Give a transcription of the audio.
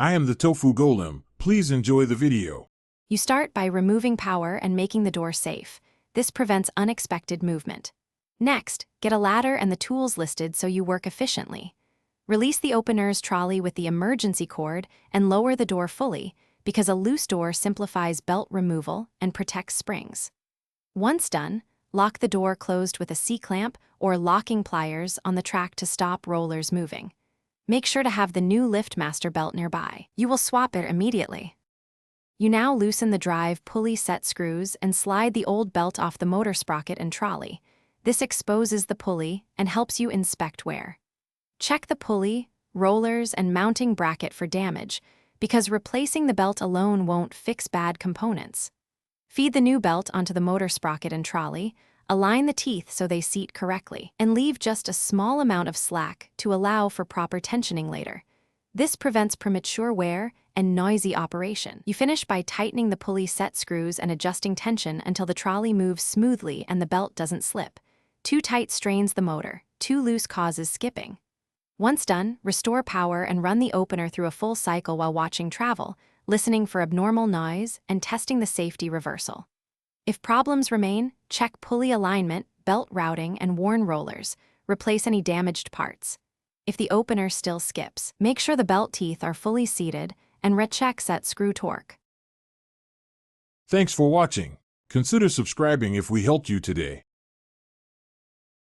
I am the Tofu Golem. Please enjoy the video. You start by removing power and making the door safe. This prevents unexpected movement. Next, get a ladder and the tools listed so you work efficiently. Release the opener's trolley with the emergency cord and lower the door fully, because a loose door simplifies belt removal and protects springs. Once done, lock the door closed with a C-clamp or locking pliers on the track to stop rollers moving. Make sure to have the new Liftmaster belt nearby. You will swap it immediately. You now loosen the drive pulley set screws and slide the old belt off the motor sprocket and trolley. This exposes the pulley and helps you inspect wear. Check the pulley, rollers, and mounting bracket for damage, because replacing the belt alone won't fix bad components. Feed the new belt onto the motor sprocket and trolley, align the teeth so they seat correctly, and leave just a small amount of slack to allow for proper tensioning later. This prevents premature wear and noisy operation. You finish by tightening the pulley set screws and adjusting tension until the trolley moves smoothly and the belt doesn't slip. Too tight strains the motor, too loose causes skipping. Once done, restore power and run the opener through a full cycle while watching travel, listening for abnormal noise and testing the safety reversal. If problems remain, check pulley alignment, belt routing, and worn rollers. Replace any damaged parts. If the opener still skips, make sure the belt teeth are fully seated and recheck set screw torque. Thanks for watching. Consider subscribing if we helped you today.